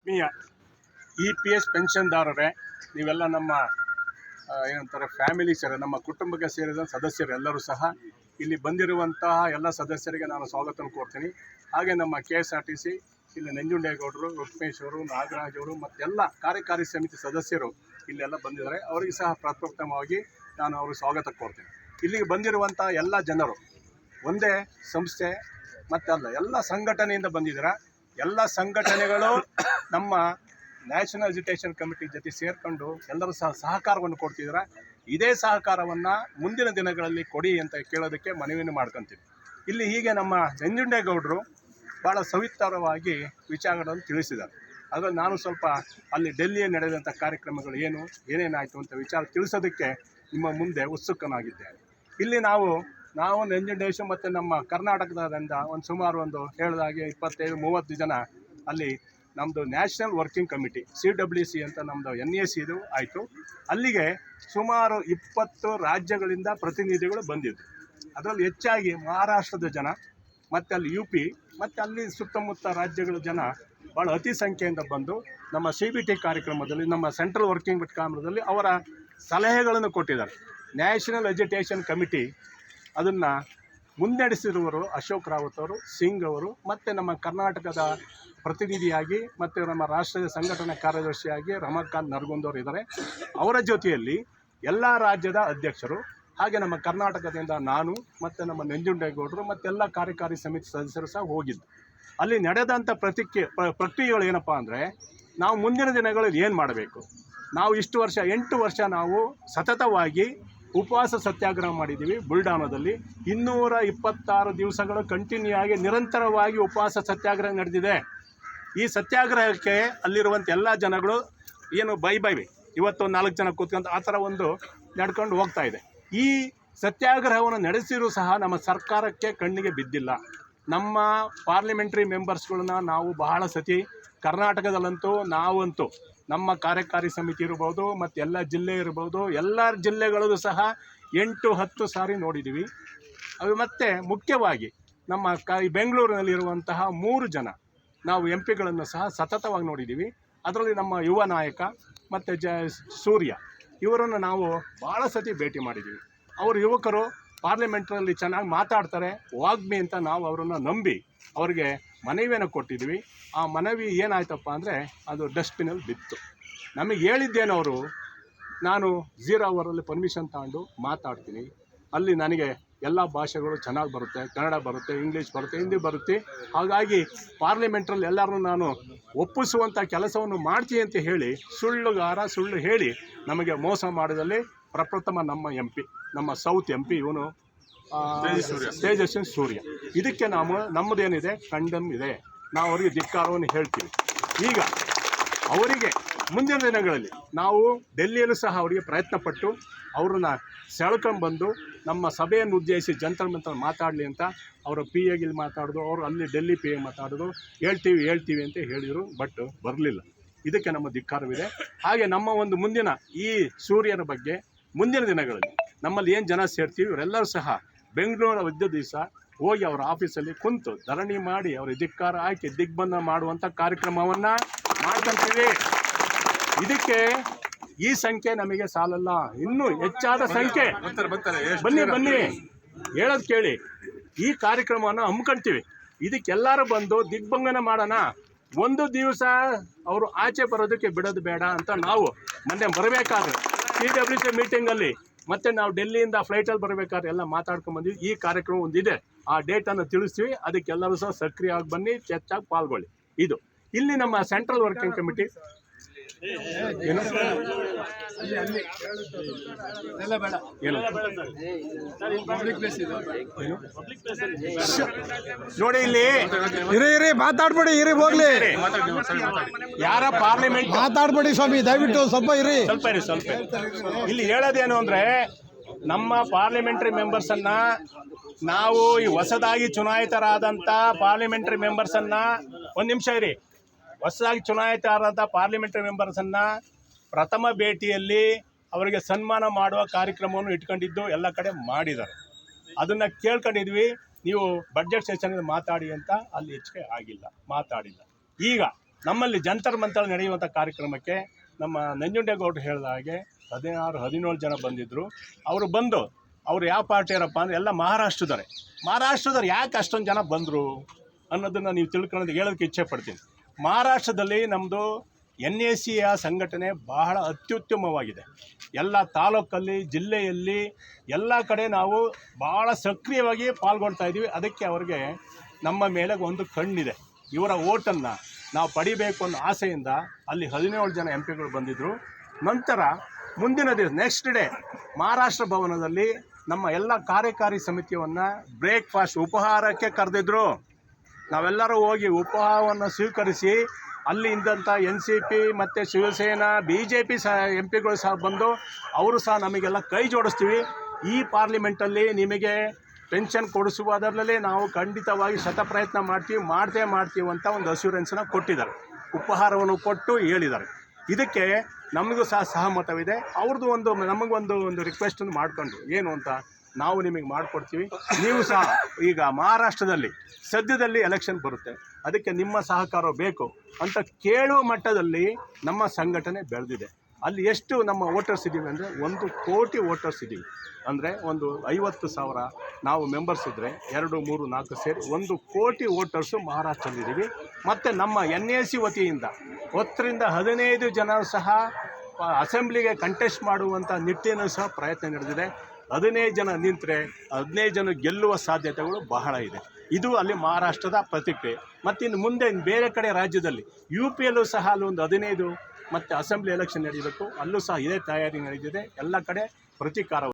ಆತ್ಮೀಯ EPS ಪೆನ್ಷನ್ದಾರರೇ, ನೀವೆಲ್ಲ ನಮ್ಮ ಏನಂತಾರೆ ಫ್ಯಾಮಿಲೀಸರು, ನಮ್ಮ ಕುಟುಂಬಕ್ಕೆ ಸೇರಿದ ಸದಸ್ಯರು ಎಲ್ಲರೂ ಸಹ ಇಲ್ಲಿ ಬಂದಿರುವಂತಹ ಎಲ್ಲ ಸದಸ್ಯರಿಗೆ ನಾನು ಸ್ವಾಗತ ಕೋರ್ತೀನಿ. ಹಾಗೆ ನಮ್ಮ KSRTC ಇಲ್ಲಿ ನಂಜುಂಡೇಗೌಡರು, ರುಕ್ಮೇಶ್ ಅವರು, ನಾಗರಾಜ್ ಅವರು ಮತ್ತೆಲ್ಲ ಕಾರ್ಯಕಾರಿ ಸಮಿತಿ ಸದಸ್ಯರು ಇಲ್ಲೆಲ್ಲ ಬಂದಿದ್ದಾರೆ. ಅವರಿಗೆ ಸಹ ಪ್ರಪ್ರಥಮವಾಗಿ ನಾನು ಅವ್ರಿಗೆ ಸ್ವಾಗತ ಕೋರ್ತೀನಿ. ಇಲ್ಲಿಗೆ ಬಂದಿರುವಂಥ ಎಲ್ಲ ಜನರು ಒಂದೇ ಸಂಸ್ಥೆ ಮತ್ತಲ್ಲ, ಎಲ್ಲ ಸಂಘಟನೆಯಿಂದ ಬಂದಿದ್ದಾರೆ. ಎಲ್ಲ ಸಂಘಟನೆಗಳು ನಮ್ಮ ನ್ಯಾಷನಲ್ ಎಜುಕೇಷನ್ ಕಮಿಟಿ ಜೊತೆ ಸೇರಿಕೊಂಡು ಎಲ್ಲರೂ ಸಹ ಸಹಕಾರವನ್ನು ಕೊಡ್ತಿದ್ದಾರೆ. ಇದೇ ಸಹಕಾರವನ್ನು ಮುಂದಿನ ದಿನಗಳಲ್ಲಿ ಕೊಡಿ ಅಂತ ಕೇಳೋದಕ್ಕೆ ಮನವಿಯನ್ನು ಮಾಡ್ಕೊತೀವಿ. ಇಲ್ಲಿ ಹೀಗೆ ನಮ್ಮ ನಂಜುಂಡೇಗೌಡರು ಭಾಳ ಸವಿಸ್ತಾರವಾಗಿ ವಿಚಾರಗಳನ್ನು ತಿಳಿಸಿದ್ದಾರೆ. ಅದರಲ್ಲಿ ನಾನು ಸ್ವಲ್ಪ ಅಲ್ಲಿ ಡೆಲ್ಲಿಯಲ್ಲಿ ನಡೆದಂಥ ಕಾರ್ಯಕ್ರಮಗಳು ಏನೇನಾಯಿತು ಅಂತ ವಿಚಾರ ತಿಳಿಸೋದಕ್ಕೆ ನಿಮ್ಮ ಮುಂದೆ ಉತ್ಸುಕನಾಗಿದ್ದೇನೆ. ಇಲ್ಲಿ ನಾವು ನಂಜುಂಡೇಶು ಮತ್ತು ನಮ್ಮ ಕರ್ನಾಟಕದಿಂದ ಸುಮಾರು ಹೇಳಿದಾಗೆ 25-30 ಜನ ಅಲ್ಲಿ ನಮ್ಮದು ನ್ಯಾಷನಲ್ ವರ್ಕಿಂಗ್ ಕಮಿಟಿ CWC ಅಂತ ನಮ್ಮದು NAC ಇದು ಆಯಿತು. ಅಲ್ಲಿಗೆ ಸುಮಾರು 20 ರಾಜ್ಯಗಳಿಂದ ಪ್ರತಿನಿಧಿಗಳು ಬಂದಿದ್ದರು. ಅದರಲ್ಲಿ ಹೆಚ್ಚಾಗಿ ಮಹಾರಾಷ್ಟ್ರದ ಜನ ಮತ್ತು ಅಲ್ಲಿ UP ಮತ್ತು ಅಲ್ಲಿ ಸುತ್ತಮುತ್ತ ರಾಜ್ಯಗಳ ಜನ ಭಾಳ ಅತಿ ಸಂಖ್ಯೆಯಿಂದ ಬಂದು ನಮ್ಮ CBT ಕಾರ್ಯಕ್ರಮದಲ್ಲಿ, ನಮ್ಮ ಸೆಂಟ್ರಲ್ ವರ್ಕಿಂಗ್ ಕಾರ್ಯಕ್ರಮದಲ್ಲಿ ಅವರ ಸಲಹೆಗಳನ್ನು ಕೊಟ್ಟಿದ್ದಾರೆ. ನ್ಯಾಷನಲ್ ಎಜುಕೇಷನ್ ಕಮಿಟಿ ಅದನ್ನು ಮುನ್ನಡೆಸಿರುವರು ಅಶೋಕ್ ರಾವತ್ ಅವರು, ಸಿಂಗ್ ಅವರು, ಮತ್ತು ನಮ್ಮ ಕರ್ನಾಟಕದ ಪ್ರತಿನಿಧಿಯಾಗಿ ಮತ್ತು ನಮ್ಮ ರಾಷ್ಟ್ರೀಯ ಸಂಘಟನಾ ಕಾರ್ಯದರ್ಶಿಯಾಗಿ ರಮಾಕಾಂತ್ ನರಗುಂದವರು ಇದ್ದಾರೆ. ಅವರ ಜೊತೆಯಲ್ಲಿ ಎಲ್ಲ ರಾಜ್ಯದ ಅಧ್ಯಕ್ಷರು, ಹಾಗೆ ನಮ್ಮ ಕರ್ನಾಟಕದಿಂದ ನಾನು ಮತ್ತು ನಮ್ಮ ನಂಜುಂಡೇಗೌಡರು ಮತ್ತೆಲ್ಲ ಕಾರ್ಯಕಾರಿ ಸಮಿತಿ ಸದಸ್ಯರು ಸಹ ಹೋಗಿದ್ದು. ಅಲ್ಲಿ ನಡೆದಂಥ ಪ್ರಕ್ರಿಯೆಗಳು ಏನಪ್ಪ ಅಂದರೆ, ನಾವು ಮುಂದಿನ ದಿನಗಳಲ್ಲಿ ಏನು ಮಾಡಬೇಕು, ನಾವು ಇಷ್ಟು ವರ್ಷ 8 ವರ್ಷ ನಾವು ಸತತವಾಗಿ ಉಪವಾಸ ಸತ್ಯಾಗ್ರಹ ಮಾಡಿದ್ದೀವಿ. ಬುಲ್ಡಾನದಲ್ಲಿ 226 ದಿವಸಗಳು ಕಂಟಿನ್ಯೂ ಆಗಿ ನಿರಂತರವಾಗಿ ಉಪವಾಸ ಸತ್ಯಾಗ್ರಹ ನಡೆದಿದೆ. ಈ ಸತ್ಯಾಗ್ರಹಕ್ಕೆ ಅಲ್ಲಿರುವಂಥ ಎಲ್ಲ ಜನಗಳು ಏನು ಬೈ ಇವತ್ತು 4 ಜನ ಕೂತ್ಕೊಂಡು ಆ ಥರ ನಡ್ಕೊಂಡು ಹೋಗ್ತಾ ಇದೆ. ಈ ಸತ್ಯಾಗ್ರಹವನ್ನು ನಡೆಸಿರೂ ಸಹ ನಮ್ಮ ಸರ್ಕಾರಕ್ಕೆ ಕಣ್ಣಿಗೆ ಬಿದ್ದಿಲ್ಲ. ನಮ್ಮ ಪಾರ್ಲಿಮೆಂಟ್ರಿ ಮೆಂಬರ್ಸ್ಗಳನ್ನ ನಾವು ಬಹಳ ಸತಿ ಕರ್ನಾಟಕದಲ್ಲಂತೂ ನಾವಂತೂ ನಮ್ಮ ಕಾರ್ಯಕಾರಿ ಸಮಿತಿ ಇರ್ಬೋದು ಮತ್ತು ಎಲ್ಲ ಜಿಲ್ಲೆ ಇರ್ಬೋದು, ಎಲ್ಲ ಜಿಲ್ಲೆಗಳಲ್ಲೂ ಸಹ 8-10 ಸಾರಿ ನೋಡಿದ್ದೀವಿ. ಅದು ಮತ್ತು ಮುಖ್ಯವಾಗಿ ನಮ್ಮ ಬೆಂಗಳೂರಿನಲ್ಲಿರುವಂತಹ 3 ಜನ ನಾವು MP ಗಳನ್ನು ಸಹ ಸತತವಾಗಿ ನೋಡಿದ್ದೀವಿ. ಅದರಲ್ಲಿ ನಮ್ಮ ಯುವ ನಾಯಕ ಮತ್ತು ಸೂರ್ಯ ಇವರನ್ನು ನಾವು ಭಾಳ ಸತಿ ಭೇಟಿ ಮಾಡಿದ್ದೀವಿ. ಅವರು ಯುವಕರು ಪಾರ್ಲಿಮೆಂಟ್ರಲ್ಲಿ ಚೆನ್ನಾಗಿ ಮಾತಾಡ್ತಾರೆ, ವಾಗ್ಮಿ ಅಂತ ನಾವು ಅವರನ್ನು ನಂಬಿ ಅವರಿಗೆ ಮನವಿಯನ್ನು ಕೊಟ್ಟಿದ್ವಿ. ಆ ಮನವಿ ಏನಾಯ್ತಪ್ಪ ಅಂದರೆ ಅದು ಡಸ್ಟ್ಬಿನಲ್ಲಿ ಬಿತ್ತು. ನಮಗೆ ಹೇಳಿದ್ದೇನವರು, ನಾನು 0 ಅವರಲ್ಲಿ ಪರ್ಮಿಷನ್ ತಗೊಂಡು ಮಾತಾಡ್ತೀನಿ, ಅಲ್ಲಿ ನನಗೆ ಎಲ್ಲ ಭಾಷೆಗಳು ಚೆನ್ನಾಗಿ ಬರುತ್ತೆ, ಕನ್ನಡ ಬರುತ್ತೆ, ಇಂಗ್ಲೀಷ್ ಬರುತ್ತೆ, ಹಿಂದಿ ಬರುತ್ತೆ, ಹಾಗಾಗಿ ಪಾರ್ಲಿಮೆಂಟ್ರಲ್ಲಿ ಎಲ್ಲರೂ ನಾನು ಒಪ್ಪಿಸುವಂಥ ಕೆಲಸವನ್ನು ಮಾಡ್ತೀನಿ ಅಂತ ಹೇಳಿ ಸುಳ್ಳು ಹೇಳಿ ನಮಗೆ ಮೋಸ ಮಾಡೋದಲ್ಲಿ ಪ್ರಪ್ರಥಮ ನಮ್ಮ MP, ನಮ್ಮ ಸೌತ್ MP ಇವನು ತೇಜಸ್ವಿ ಸೂರ್ಯ. ಇದಕ್ಕೆ ನಮ್ಮದೇನಿದೆ ಕಂಡಮ್ ಇದೆ, ನಾವು ಅವರಿಗೆ ಧಿಕ್ಕಾರವನ್ನು ಹೇಳ್ತೀವಿ. ಈಗ ಅವರಿಗೆ ಮುಂದಿನ ದಿನಗಳಲ್ಲಿ ನಾವು ಡೆಲ್ಲಿಯಲ್ಲೂ ಸಹ ಅವರಿಗೆ ಪ್ರಯತ್ನಪಟ್ಟು ಅವ್ರನ್ನ ಸೆಳ್ಕೊಂಡ್ಬಂದು ನಮ್ಮ ಸಭೆಯನ್ನು ಉದ್ದೇಶಿಸಿ ಜಂತರ್ ಮಂತರ್ ಮಾತಾಡಲಿ ಅಂತ ಅವರ PA ಮಾತಾಡೋದು, ಅವರು ಅಲ್ಲಿ ಡೆಲ್ಲಿ PA ಮಾತಾಡೋದು, ಹೇಳ್ತೀವಿ ಅಂತ ಹೇಳಿದರು. ಬಟ್ ಬರಲಿಲ್ಲ. ಇದಕ್ಕೆ ನಮ್ಮ ಧಿಕ್ಕಾರವಿದೆ. ಹಾಗೆ ನಮ್ಮ ಮುಂದಿನ ಈ ಸೂರ್ಯನ ಬಗ್ಗೆ ಮುಂದಿನ ದಿನಗಳಲ್ಲಿ ನಮ್ಮಲ್ಲಿ ಏನು ಜನ ಸೇರ್ತೀವಿ ಇವರೆಲ್ಲರೂ ಸಹ ಬೆಂಗಳೂರಿನ ದಿವಸ ಹೋಗಿ ಅವರ ಆಫೀಸಲ್ಲಿ ಕುಂತು ಧರಣಿ ಮಾಡಿ ಅವರ ಧಿಕ್ಕಾರ ಹಾಕಿ ದಿಗ್ಬಂಧನ ಮಾಡುವಂಥ ಕಾರ್ಯಕ್ರಮವನ್ನು ಮಾಡ್ಕೊತೀವಿ. ಇದಕ್ಕೆ ಈ ಸಂಖ್ಯೆ ನಮಗೆ ಸಾಲಲ್ಲ, ಇನ್ನೂ ಹೆಚ್ಚಾದ ಸಂಖ್ಯೆ ಬನ್ನಿ ಹೇಳೋದು ಕೇಳಿ. ಈ ಕಾರ್ಯಕ್ರಮವನ್ನು ಹಮ್ಮಿಕೊಳ್ತೀವಿ. ಇದಕ್ಕೆಲ್ಲರೂ ಬಂದು ದಿಗ್ಬಂಧನ ಮಾಡೋಣ. ಒಂದು ದಿವಸ ಅವರು ಆಚೆ ಬರೋದಕ್ಕೆ ಬಿಡೋದು ಬೇಡ ಅಂತ ನಾವು ಮೊನ್ನೆ ಬರಬೇಕಾದ್ರೆ CWC ಮೀಟಿಂಗಲ್ಲಿ ಮತ್ತು ನಾವು ಡೆಲ್ಲಿಯಿಂದ ಫ್ಲೈಟಲ್ಲಿ ಬರಬೇಕಾದ್ರೆ ಎಲ್ಲ ಮಾತಾಡ್ಕೊಂಡ್ಬಂದ್ವಿ. ಈ ಕಾರ್ಯಕ್ರಮ ಒಂದಿದೆ, ಆ ಡೇಟನ್ನು ತಿಳಿಸ್ತೀವಿ. ಅದಕ್ಕೆಲ್ಲರೂ ಸಹ ಸಕ್ರಿಯವಾಗಿ ಬನ್ನಿ, ಚರ್ಚಾಗಿ ಪಾಲ್ಗೊಳ್ಳಿ. ಇದು ಇಲ್ಲಿ ನಮ್ಮ ಸೆಂಟ್ರಲ್ ವರ್ಕಿಂಗ್ ಕಮಿಟಿ ಏನು ನೋಡಿ, ಇಲ್ಲಿ ಇರಿ ಮಾತಾಡ್ಬೇಡಿ, ಹೋಗ್ಲಿ. ಯಾರ ಪಾರ್ಲಿಮೆಂಟ್ ಮಾತಾಡ್ಬೇಡಿ ಸ್ವಾಮಿ, ದಯವಿಟ್ಟು ಸ್ವಲ್ಪ ಇರಿ. ಸ್ವಲ್ಪ ಇಲ್ಲಿ ಹೇಳೋದೇನು ಅಂದರೆ, ನಮ್ಮ ಪಾರ್ಲಿಮೆಂಟ್ರಿ ಮೆಂಬರ್ಸನ್ನು ನಾವು ಈ ಹೊಸದಾಗಿ ಚುನಾಯಿತರಾದಂಥ ಪಾರ್ಲಿಮೆಂಟ್ರಿ ಮೆಂಬರ್ಸನ್ನು ಒಂದು ನಿಮಿಷ ಇರಿ, ಹೊಸದಾಗಿ ಚುನಾಯಿತರಾದಂಥ ಪಾರ್ಲಿಮೆಂಟ್ರಿ ಮೆಂಬರ್ಸನ್ನು ಪ್ರಥಮ ಭೇಟಿಯಲ್ಲಿ ಅವರಿಗೆ ಸನ್ಮಾನ ಮಾಡುವ ಕಾರ್ಯಕ್ರಮವನ್ನು ಇಟ್ಕೊಂಡಿದ್ದು ಎಲ್ಲ ಕಡೆ ಮಾಡಿದ್ದಾರೆ. ಅದನ್ನು ಕೇಳ್ಕೊಂಡಿದ್ವಿ. ನೀವು ಬಡ್ಜೆಟ್ ಸೆಷನ್ ಮಾತಾಡಿ ಅಂತ ಅಲ್ಲಿ ಹೆಚ್ಚಿಗೆ ಆಗಿಲ್ಲ, ಮಾತಾಡಿಲ್ಲ. ಈಗ ನಮ್ಮಲ್ಲಿ ಜಂತರ್ ಮಂತರ್ ನಡೆಯುವಂಥ ಕಾರ್ಯಕ್ರಮಕ್ಕೆ ನಮ್ಮ ನಂಜುಂಡೇಗೌಡರು ಹೇಳಿದ ಹಾಗೆ 16-17 ಜನ ಬಂದಿದ್ದರು. ಅವರು ಬಂದು ಅವ್ರು ಯಾವ ಪಾರ್ಟಿಯರಪ್ಪ ಅಂದರೆ ಎಲ್ಲ ಮಹಾರಾಷ್ಟ್ರದವ್ರು ಯಾಕೆ ಅಷ್ಟೊಂದು ಜನ ಬಂದರು ಅನ್ನೋದನ್ನು ನೀವು ತಿಳ್ಕೊಳ್ಳೋದು ಹೇಳೋದಕ್ಕೆ ಇಚ್ಛೆ ಪಡ್ತೀನಿ. ಮಹಾರಾಷ್ಟ್ರದಲ್ಲಿ ನಮ್ಮದು NACಯ ಸಂಘಟನೆ ಬಹಳ ಅತ್ಯುತ್ತಮವಾಗಿದೆ. ಎಲ್ಲ ತಾಲೂಕಲ್ಲಿ, ಜಿಲ್ಲೆಯಲ್ಲಿ ಎಲ್ಲ ಕಡೆ ನಾವು ಭಾಳ ಸಕ್ರಿಯವಾಗಿ ಪಾಲ್ಗೊಳ್ತಾ ಇದ್ದೀವಿ. ಅದಕ್ಕೆ ಅವ್ರಿಗೆ ನಮ್ಮ ಮೇಲೆ ಒಂದು ಕಣ್ಣಿದೆ. ಇವರ ಓಟನ್ನು ನಾವು ಪಡಿಬೇಕು ಅನ್ನೋ ಆಸೆಯಿಂದ ಅಲ್ಲಿ 17 ಜನ MP ಗಳು ಬಂದಿದ್ದರು. ನಂತರ ಮುಂದಿನ ದಿವಸ ನೆಕ್ಸ್ಟ್ ಡೇ ಮಹಾರಾಷ್ಟ್ರ ಭವನದಲ್ಲಿ ನಮ್ಮ ಎಲ್ಲ ಕಾರ್ಯಕಾರಿ ಸಮಿತಿಯನ್ನು ಬ್ರೇಕ್ಫಾಸ್ಟ್ ಉಪಹಾರಕ್ಕೆ ಕರೆದಿದ್ರು. ನಾವೆಲ್ಲರೂ ಹೋಗಿ ಉಪಹಾರವನ್ನು ಸ್ವೀಕರಿಸಿ ಅಲ್ಲಿ ಇದ್ದಂಥ NCP ಮತ್ತು ಶಿವಸೇನಾ BJP MP ಸಹ ಬಂದು ಅವರು ಸಹ ನಮಗೆಲ್ಲ ಕೈ ಜೋಡಿಸ್ತೀವಿ, ಈ ಪಾರ್ಲಿಮೆಂಟಲ್ಲಿ ನಿಮಗೆ ಪೆನ್ಷನ್ ಕೊಡಿಸುವುದರಲ್ಲೇ ನಾವು ಖಂಡಿತವಾಗಿ ಶತಪ್ರಯತ್ನ ಮಾಡ್ತೀವಿ ಅಂತ ಒಂದು ಅಶ್ಯೂರೆನ್ಸನ್ನು ಕೊಟ್ಟಿದ್ದಾರೆ. ಉಪಹಾರವನ್ನು ಕೊಟ್ಟು ಹೇಳಿದ್ದಾರೆ. ಇದಕ್ಕೆ ನಮಗೂ ಸಹ ಸಹಮತವಿದೆ. ಅವ್ರದ್ದು ನಮಗೊಂದು ರಿಕ್ವೆಸ್ಟನ್ನು ಮಾಡ್ಕೊಂಡ್ರು, ಏನು ಅಂತ, ನಾವು ನಿಮಗೆ ಮಾಡಿಕೊಡ್ತೀವಿ, ನೀವು ಸಹ ಈಗ ಮಹಾರಾಷ್ಟ್ರದಲ್ಲಿ ಸದ್ಯದಲ್ಲಿ ಎಲೆಕ್ಷನ್ ಬರುತ್ತೆ, ಅದಕ್ಕೆ ನಿಮ್ಮ ಸಹಕಾರ ಬೇಕು ಅಂತ ಕೇಳುವ ಮಟ್ಟದಲ್ಲಿ ನಮ್ಮ ಸಂಘಟನೆ ಬೆಳೆದಿದೆ. ಅಲ್ಲಿ ಎಷ್ಟು ನಮ್ಮ ವೋಟರ್ಸ್ ಇದ್ದೀವಿ ಅಂದರೆ 1 ಕೋಟಿ ವೋಟರ್ಸ್ ಇದ್ದೀವಿ. ಅಂದರೆ ಒಂದು 50,000 ನಾವು ಮೆಂಬರ್ಸ್ ಇದ್ದರೆ 2, 3, 4 ಸೇರಿ 1 ಕೋಟಿ ವೋಟರ್ಸು ಮಹಾರಾಷ್ಟ್ರದಲ್ಲಿದ್ದೀವಿ. ಮತ್ತು ನಮ್ಮ NAC ವತಿಯಿಂದ 10-15 ಜನ ಸಹ ಅಸೆಂಬ್ಲಿಗೆ ಕಂಟೆಸ್ಟ್ ಮಾಡುವಂಥ ನಿಟ್ಟಿನ ಸಹ ಪ್ರಯತ್ನ ನಡೆದಿದೆ. 15 ಜನ ನಿಂತರೆ 15 ಜನ ಗೆಲ್ಲುವ ಸಾಧ್ಯತೆಗಳು ಬಹಳ ಇದೆ. ಇದು ಅಲ್ಲಿ ಮಹಾರಾಷ್ಟ್ರದ ಪ್ರತಿಕ್ರಿಯೆ. ಮತ್ತು ಇನ್ನು ಮುಂದೆ ಬೇರೆ ಕಡೆ ರಾಜ್ಯದಲ್ಲಿ UPಯಲ್ಲೂ ಸಹ ಅಲ್ಲೊಂದು 15 ಮತ್ತು ಅಸೆಂಬ್ಲಿ ಎಲೆಕ್ಷನ್ ನಡೆಯಬೇಕು, ಅಲ್ಲೂ ಸಹ ಇದೇ ತಯಾರಿ ನಡೆದಿದೆ. ಎಲ್ಲ ಕಡೆ ಪ್ರತೀಕಾರ